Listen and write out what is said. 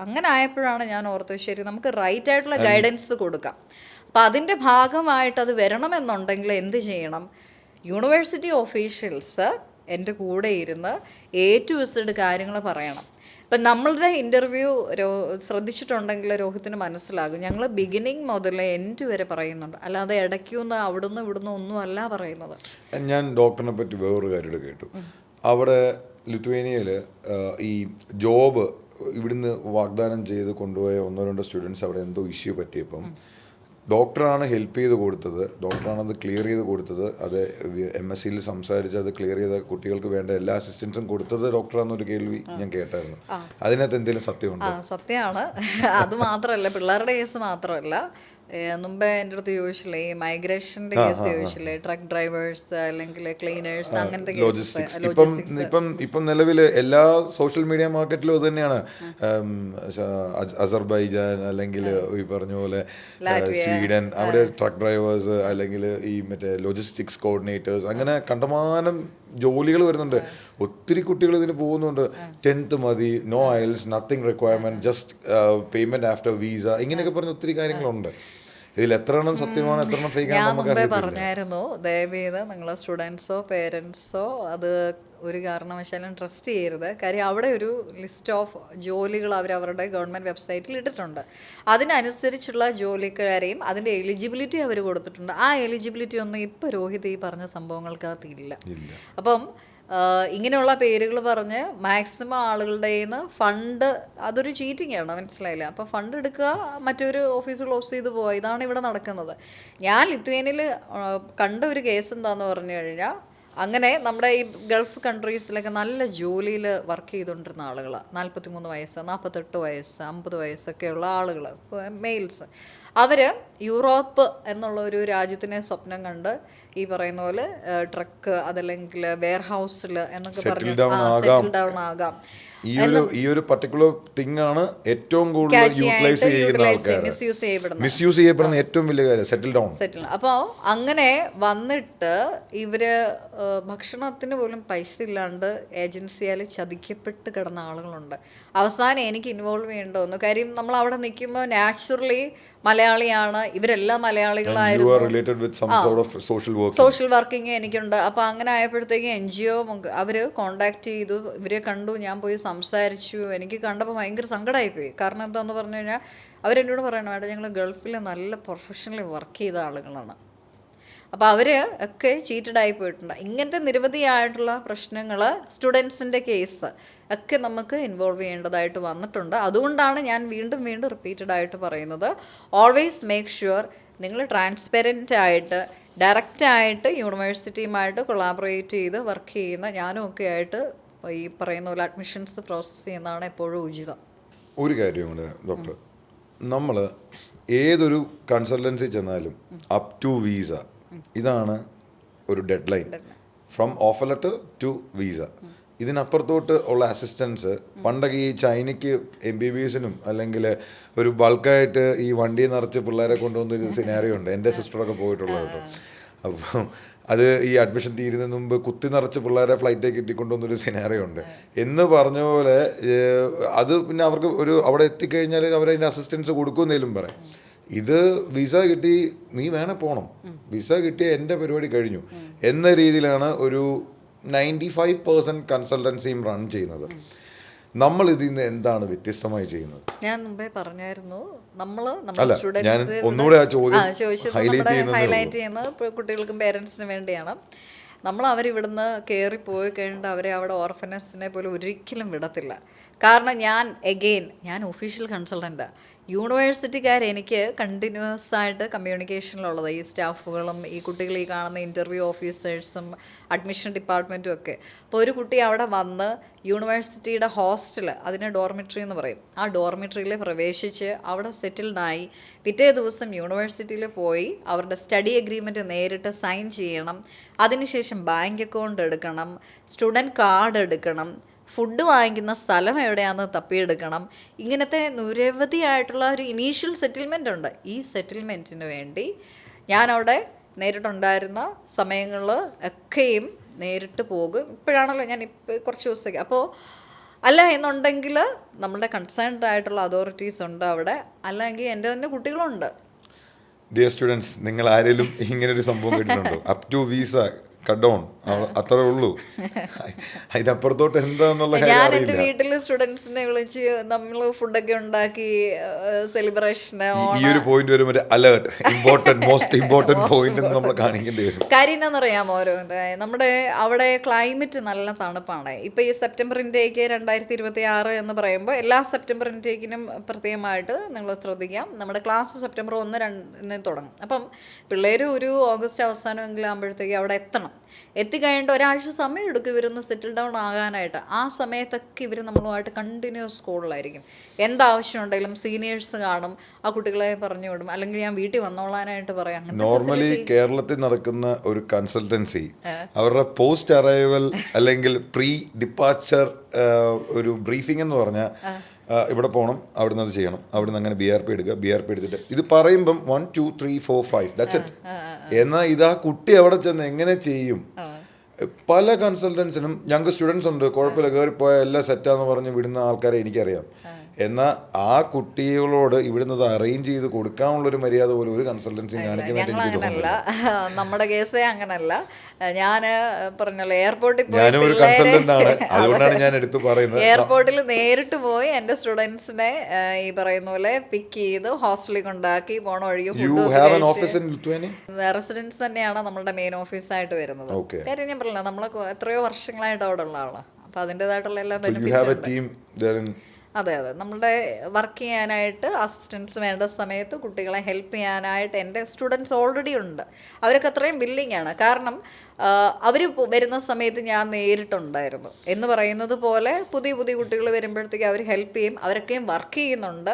അങ്ങനെ ആയപ്പോഴാണ് ഞാൻ ഓർത്തത് ശരി നമുക്ക് റൈറ്റ് ആയിട്ടുള്ള ഗൈഡൻസ് കൊടുക്കാം. അപ്പം അതിൻ്റെ ഭാഗമായിട്ട് അത് വരണമെന്നുണ്ടെങ്കിൽ എന്ത് ചെയ്യണം? യൂണിവേഴ്സിറ്റി ഓഫീഷ്യൽസ് എൻ്റെ കൂടെ ഇരുന്ന് A to Z കാര്യങ്ങൾ പറയണം. ഇപ്പം നമ്മളുടെ ഇൻ്റർവ്യൂ ശ്രദ്ധിച്ചിട്ടുണ്ടെങ്കിൽ രോഹിത്തിന് മനസ്സിലാകും, ഞങ്ങൾ ബിഗിനിങ് മുതൽ എൻഡ് വരെ പറയുന്നുണ്ട്, അല്ലാതെ ഇടയ്ക്കൊന്ന് അവിടുന്ന് ഇവിടുന്ന് ഒന്നും അല്ല പറയുന്നത്. ഞാൻ ഡോക്ടറിനെ പറ്റി വേറൊരു കാര്യം കേട്ടു. അവിടെ ലിത്വേനിയയിൽ ഈ ജോബ് ഇവിടുന്ന് വാഗ്ദാനം ചെയ്ത് കൊണ്ടുപോയ 1-2 സ്റ്റുഡൻസ് അവിടെ എന്തോ ഇഷ്യൂ പറ്റിയപ്പം ഡോക്ടറാണ് ഹെൽപ്പ് ചെയ്ത് കൊടുത്തത്, ഡോക്ടറാണ് അത് ക്ലിയർ ചെയ്ത് കൊടുത്തത്. അത് MSc സംസാരിച്ച് അത് ക്ലിയർ ചെയ്ത കുട്ടികൾക്ക് വേണ്ട എല്ലാ അസിസ്റ്റൻസും കൊടുത്തത് ഡോക്ടറാണെന്നൊരു കേൾവി ഞാൻ കേട്ടായിരുന്നു. അതിനകത്ത് എന്തെങ്കിലും സത്യമുണ്ടോ? സത്യമാണ്. അത് മാത്രമല്ല, പിള്ളേരുടെ കേസ് മാത്രമല്ല, മുമ്പേ എൻ്റെ അടുത്ത് ചോദിച്ചില്ലേ ഈ മൈഗ്രേഷൻ്റെ കേസ് ചോദിച്ചില്ലേ, ട്രക്ക് ഡ്രൈവേഴ്സ് അല്ലെങ്കിൽ ക്ലീനേഴ്സ്, അങ്ങനത്തെ ഇപ്പം നിലവിൽ എല്ലാ സോഷ്യൽ മീഡിയ മാർക്കറ്റിലും അത് തന്നെയാണ്. അസർബൈജാൻ അല്ലെങ്കിൽ ഈ പറഞ്ഞ പോലെ സ്വീഡൻ, അവിടെ ട്രക്ക് ഡ്രൈവേഴ്സ് അല്ലെങ്കിൽ ഈ മറ്റേ ലോജിസ്റ്റിക്സ് കോർഡിനേറ്റേഴ്സ്, അങ്ങനെ കണ്ടമാനം ജോലികൾ വരുന്നുണ്ട്. ഒത്തിരി കുട്ടികൾ ഇതിന് പോകുന്നുണ്ട്. 10th മതി, no IELTS, nothing requirement, just payment after visa, ഇങ്ങനെയൊക്കെ പറഞ്ഞ ഒത്തിരി കാര്യങ്ങളുണ്ട്. ഇതിൽ എത്ര എണ്ണം സത്യമാണ്, എത്ര എണ്ണം ഫേക്ക് ആണെന്ന് നമുക്ക് അറിയില്ല. പറഞ്ഞായിരുന്നു, ദയവേത് നിങ്ങൾ സ്റ്റുഡൻസോ പേരൻസോ അത് ഒരു കാരണവശാലും ട്രസ്റ്റ് ചെയ്യരുത്. കാര്യം അവിടെ ഒരു ലിസ്റ്റ് ഓഫ് ജോലികൾ അവരവരുടെ ഗവൺമെൻറ് വെബ്സൈറ്റിൽ ഇട്ടിട്ടുണ്ട്. അതിനനുസരിച്ചുള്ള ജോലിക്കാരെയും അതിൻ്റെ എലിജിബിലിറ്റി അവർ കൊടുത്തിട്ടുണ്ട്. ആ എലിജിബിലിറ്റി ഒന്നും ഇപ്പോൾ രോഹിത് ഈ പറഞ്ഞ സംഭവങ്ങൾക്കകത്തില്ല. അപ്പം ഇങ്ങനെയുള്ള പേരുകൾ പറഞ്ഞ് മാക്സിമം ആളുകളുടെ നിന്ന് ഫണ്ട്, അതൊരു ചീറ്റിംഗ് ആണ്, മനസ്സിലായില്ല. അപ്പോൾ ഫണ്ട് എടുക്കുക, മറ്റൊരു ഓഫീസ് ക്ലോസ് ചെയ്ത് പോവുക, ഇതാണ് ഇവിടെ നടക്കുന്നത്. ഞാൻ ലിത്വേനിയയിൽ കണ്ട ഒരു കേസ് എന്താണെന്ന് പറഞ്ഞു കഴിഞ്ഞാൽ, അങ്ങനെ നമ്മുടെ ഈ ഗൾഫ് കൺട്രീസിലൊക്കെ നല്ല ജോലിയിൽ വർക്ക് ചെയ്തുകൊണ്ടിരുന്ന ആളുകൾ, 43 വയസ്സ്, 48 വയസ്സ്, 50 വയസ്സൊക്കെയുള്ള ആളുകൾ, മെയിൽസ്, അവർ യൂറോപ്പ് എന്നുള്ള ഒരു രാജ്യത്തിനെ സ്വപ്നം കണ്ട് ഈ പറയുന്ന പോലെ ട്രക്ക് അതല്ലെങ്കിൽ വെയർ ഹൗസിൽ എന്നൊക്കെ പറഞ്ഞ് സെറ്റിൽ ഡൗൺ ആകാം. ഈ ഒരു പർട്ടിക്കുലർ തിങ് ആണ് ഏറ്റവും കൂടുതൽ യൂട്ടിലൈസ് ചെയ്യുന്ന, മിസ്യൂസ് ചെയ്യപ്പെടുന്ന ഏറ്റവും വലിയ കാര്യം, സെറ്റിൽ ഡൗൺ. അപ്പോൾ അങ്ങനെ വന്നിട്ട് ഇവര് ഭക്ഷണത്തിന് പോലും പൈസ ഇല്ലാണ്ട് ഏജൻസിയാൽ ചതിക്കപ്പെട്ട് കിടന്ന ആളുകളുണ്ട്. അവസാനം എനിക്ക് ഇൻവോൾവ് ചെയ്യേണ്ടതെന്ന്, കാര്യം നമ്മൾ അവിടെ നിൽക്കുമ്പോൾ നാച്ചുറലി മലയാളിയാണ്, ഇവരെല്ലാം മലയാളികളായിരുന്നു, സോഷ്യൽ വർക്കിംഗ് എനിക്കുണ്ട്. അപ്പോൾ അങ്ങനെ ആയപ്പോഴത്തേക്കും NGO അവർ കോണ്ടാക്ട് ചെയ്തു, ഇവരെ കണ്ടു, ഞാൻ പോയി സംസാരിച്ചു. എനിക്ക് കണ്ടപ്പോൾ ഭയങ്കര സങ്കടമായിപ്പോയി. കാരണം എന്താണെന്ന് പറഞ്ഞു കഴിഞ്ഞാൽ അവരെന്നോട് പറയണം, വേണ്ട ഞങ്ങൾ ഗൾഫിൽ നല്ല പ്രൊഫഷണലി വർക്ക് ചെയ്ത ആളുകളാണ്, അപ്പോൾ അവർ ഒക്കെ ചീറ്റഡ് ആയി പോയിട്ടുണ്ട്. ഇങ്ങനത്തെ നിരവധിയായിട്ടുള്ള പ്രശ്നങ്ങൾ, സ്റ്റുഡൻസിൻ്റെ കേസ് ഒക്കെ നമുക്ക് ഇൻവോൾവ് ചെയ്യേണ്ടതായിട്ട് വന്നിട്ടുണ്ട്. അതുകൊണ്ടാണ് ഞാൻ വീണ്ടും വീണ്ടും റിപ്പീറ്റഡ് ആയിട്ട് പറയുന്നത്, ഓൾവേസ് മേക്ക് ഷുവർ നിങ്ങൾ ട്രാൻസ്പെറൻ്റ് ആയിട്ട് ഡയറക്റ്റായിട്ട് യൂണിവേഴ്സിറ്റിയുമായിട്ട് കൊളാബറേറ്റ് ചെയ്ത് വർക്ക് ചെയ്യുന്ന, ഞാനും ഒക്കെ ആയിട്ട് ഈ പറയുന്ന പോലെ അഡ്മിഷൻസ് പ്രോസസ്സ് ചെയ്യുന്നതാണ് എപ്പോഴും ഉചിതം. ഒരു കാര്യം കൂടെ ഡോക്ടർ, നമ്മൾ ഏതൊരു കൺസൾട്ടൻസി ചെന്നാലും അപ് ടു വീസ, ഇതാണ് ഒരു deadline, from offer letter to visa. ഇതിനപ്പുറത്തോട്ട് ഉള്ള അസിസ്റ്റൻസ്, പണ്ടൊക്കെ ഈ ചൈനയ്ക്ക് MBBSനും അല്ലെങ്കിൽ ഒരു ബൾക്കായിട്ട് ഈ വണ്ടി നിറച്ച് പിള്ളേരെ കൊണ്ടുവന്നൊരു സിനാരിയോ ഉണ്ട്. എൻ്റെ സിസ്റ്ററൊക്കെ പോയിട്ടുള്ളത് കേട്ടോ. അപ്പം അത് ഈ അഡ്മിഷൻ തീരുന്നതിന് മുമ്പ് കുത്തി നിറച്ച് പിള്ളേരെ ഫ്ലൈറ്റേക്ക് കിട്ടിക്കൊണ്ടുവന്നൊരു സിനാരിയോ ഉണ്ട് എന്ന് പറഞ്ഞ പോലെ. അത് പിന്നെ അവർക്ക് ഒരു അവിടെ എത്തിക്കഴിഞ്ഞാൽ അവരതിൻ്റെ അസിസ്റ്റൻസ് കൊടുക്കുമെന്നേലും പറയും. ഇത് വിസ കിട്ടി, നീ വേണേ പോകണം, വിസ കിട്ടിയ എൻ്റെ പരിപാടി കഴിഞ്ഞു എന്ന രീതിയിലാണ് ഒരു 95% കൺസൾട്ടൻസിയും റൺ ചെയ്യുന്നത്. നമ്മൾ ഇതിൽ നിന്ന് എന്താണ് വ്യത്യസ്തമായി ചെയ്യുന്നത്? ഞാൻ മുമ്പേ പറഞ്ഞായിരുന്നു, ഞാൻ ഒന്നുകൂടെ ആ ചോദ്യം ഹൈലൈറ്റ് ചെയ്യുന്നത് കുട്ടികൾക്കും പേരൻസിനും വേണ്ടിയാണ്. നമ്മൾ അവരിവിടുന്ന് കയറി പോയി കഴിഞ്ഞിട്ട് അവരെ അവിടെ ഓർഫനസിനെ പോലെ ഒരിക്കലും വിടത്തില്ല. കാരണം ഞാൻ ഒഫീഷ്യൽ കൺസൾട്ടൻ്റാണ്. യൂണിവേഴ്സിറ്റിക്കാർ എനിക്ക് കണ്ടിന്യൂസ് ആയിട്ട് കമ്മ്യൂണിക്കേഷനിലുള്ളത് ഈ സ്റ്റാഫുകളും ഈ കുട്ടികൾ ഈ കാണുന്ന ഇൻ്റർവ്യൂ ഓഫീസേഴ്സും അഡ്മിഷൻ ഡിപ്പാർട്ട്മെൻറ്റും ഒക്കെ. അപ്പോൾ ഒരു കുട്ടി അവിടെ വന്ന് യൂണിവേഴ്സിറ്റിയുടെ ഹോസ്റ്റൽ, അതിന് ഡോർമിറ്ററി എന്ന് പറയും, ആ ഡോർമിറ്ററിയിൽ പ്രവേശിച്ച് അവിടെ സെറ്റിൽഡായി പിറ്റേ ദിവസം യൂണിവേഴ്സിറ്റിയിൽ പോയി അവരുടെ സ്റ്റഡി അഗ്രീമെൻറ്റ് നേരിട്ട് സൈൻ ചെയ്യണം. അതിനുശേഷം ബാങ്ക് അക്കൗണ്ട് എടുക്കണം, സ്റ്റുഡൻറ്റ് കാർഡ് എടുക്കണം, ഫുഡ് വാങ്ങിക്കുന്ന സ്ഥലം എവിടെയാണെന്ന് തപ്പിയെടുക്കണം. ഇങ്ങനത്തെ നിരവധിയായിട്ടുള്ള ഒരു ഇനീഷ്യൽ സെറ്റിൽമെൻ്റ് ഉണ്ട്. ഈ സെറ്റിൽമെൻറ്റിന് വേണ്ടി ഞാനവിടെ നേരിട്ടുണ്ടായിരുന്ന സമയങ്ങളിൽ ഒക്കെയും നേരിട്ട് പോകും. ഇപ്പോഴാണല്ലോ ഞാൻ കുറച്ച് ദിവസത്തേക്ക്. അപ്പോൾ അല്ല എന്നുണ്ടെങ്കിൽ നമ്മളുടെ കൺസേൺഡ് ആയിട്ടുള്ള അതോറിറ്റീസ് ഉണ്ട് അവിടെ, അല്ലെങ്കിൽ എൻ്റെ തന്നെ കുട്ടികളുണ്ട്. ഡിയർ സ്റ്റുഡൻസ്, നിങ്ങൾ ആരെങ്കിലും ഇങ്ങനൊരു സംഭവം കേട്ടിട്ടുണ്ടോ? Up to visa cut down, അത്രേ ഉള്ളൂ. അതിനപ്പുറത്തോട്ട് എന്താന്നുള്ള കാര്യം ഞാൻ എൻ്റെ അറിയില്ല. വീട്ടിൽ സ്റ്റുഡൻസിനെ വിളിച്ച് നമ്മൾ ഫുഡൊക്കെ ഉണ്ടാക്കി സെലിബ്രേഷന് ഈ ഒരു പോയിന്റ് വരുമ്പോൾ alert, important, most important point എന്ന് നമ്മൾ കാണിക്കേണ്ടി വരും. കാര്യം എന്താണെന്നറിയാമോ, ഓരോ നമ്മുടെ അവിടെ ക്ലൈമറ്റ് നല്ല തണുപ്പാണ്. ഇപ്പം ഈ സെപ്റ്റംബർ ഇൻടേക്ക് 2026 എന്ന് പറയുമ്പോൾ എല്ലാ സെപ്റ്റംബർ ഇൻടേക്കിനും പ്രത്യേകമായിട്ട് നിങ്ങൾ ശ്രദ്ധിക്കാം. നമ്മുടെ ക്ലാസ് സെപ്റ്റംബർ 1-2 തുടങ്ങും. അപ്പം പിള്ളേർ ഒരു ഓഗസ്റ്റ് അവസാനമെങ്കിലും ആകുമ്പോഴത്തേക്ക് അവിടെ എത്തണം. എത്തിക്കഴിഞ്ഞിട്ട് ഒരാഴ്ച സമയം എടുക്കും ഇവരൊന്ന് സെറ്റിൽ ഡൗൺ ആകാനായിട്ട്. ആ സമയത്തൊക്കെ ഇവർ നമ്മളുമായിട്ട് കണ്ടിന്യൂസ് കോളിലായിരിക്കും. എന്താവശ്യം ഉണ്ടെങ്കിലും സീനിയേഴ്സ് കാണും, ആ കുട്ടികളെ പറഞ്ഞു വിടും, അല്ലെങ്കിൽ ഞാൻ വീട്ടിൽ വന്നോളാനായിട്ട് പറയാം. നോർമലി കേരളത്തിൽ നടക്കുന്ന ഒരു കൺസൾട്ടൻസി അവരുടെ പോസ്റ്റ് അറൈവൽ അല്ലെങ്കിൽ പ്രീ ഡിപ്പാർച്ചർ ഒരു ബ്രീഫിംഗ് എന്ന് പറഞ്ഞാൽ ഇവിടെ പോകണം, അവിടുന്ന് അത് ചെയ്യണം, അവിടുന്ന് അങ്ങനെ BRP എടുക്കുക, BRP എടുത്തിട്ട് ഇത് പറയുമ്പം 1 2 3 4 5 ദാറ്റ്സ് ഇറ്റ്. എന്നാൽ ഇതാ കുട്ടി അവിടെ ചെന്ന് എങ്ങനെ ചെയ്യും? പല കൺസൾട്ടൻസിനും ഞങ്ങൾക്ക് സ്റ്റുഡൻസ് ഉണ്ട്, കുഴപ്പമില്ല, കയറിപ്പോയാൽ എല്ലാം സെറ്റാന്ന് പറഞ്ഞ് വിടുന്ന ആൾക്കാരെ എനിക്കറിയാം. എന്നാൽ ആ കുട്ടികളോട് ഇവിടുന്ന് അത് അറേഞ്ച് ചെയ്ത് കൊടുക്കാനുള്ളൊരു മര്യാദ പോലും ഒരു കൺസൾട്ടൻസി കാണിക്കുന്നതായിട്ട് എനിക്ക് അങ്ങനല്ല, തോന്നുന്നില്ല. നമ്മുടെ കേസേ അങ്ങനല്ല. ഞാൻ പറഞ്ഞല്ലോ എയർപോർട്ടിൽ ഞാനും ഒരു കൺസൾട്ടന്റ് ആണ്, അതുകൊണ്ടാണ് ഞാൻ എടുത്തു പറയുന്നത്. എയർപോർട്ടിൽ നേരിട്ട് പോയി എൻ്റെ സ്റ്റുഡൻസിനെ ഈ പറയുന്ന പോലെ പിക്ക് ചെയ്ത് ഹോസ്റ്റലിൽ കൊണ്ടാക്കി പോണ വഴിക്ക് റെസിഡൻസ് തന്നെയാണ് നമ്മളുടെ മെയിൻ ഓഫീസായിട്ട് വരുന്നത്. കാര്യം ഞാൻ പറഞ്ഞില്ല, നമ്മൾ എത്രയോ വർഷങ്ങളായിട്ട് അവിടെ ഉള്ള ആളാണ്. അപ്പോൾ അതിൻ്റെതായിട്ടുള്ള എല്ലാ ബെനിഫിറ്റ്സും. അതെ, നമ്മളുടെ വർക്ക് ചെയ്യാനായിട്ട് അസിസ്റ്റൻസ് വേണ്ട സമയത്ത് കുട്ടികളെ ഹെൽപ്പ് ചെയ്യാനായിട്ട് എൻ്റെ സ്റ്റുഡൻസ് ഓൾറെഡി ഉണ്ട്. അവരൊക്കെ അത്രയും വില്ലിങ് ആണ്. കാരണം അവർ വരുന്ന സമയത്ത് ഞാൻ നേരിട്ടുണ്ടായിരുന്നു എന്ന് പറയുന്നത് പോലെ പുതിയ പുതിയ കുട്ടികൾ വരുമ്പോഴത്തേക്ക് അവർ ഹെൽപ്പ് ചെയ്യും. അവരൊക്കെയും വർക്ക് ചെയ്യുന്നുണ്ട്.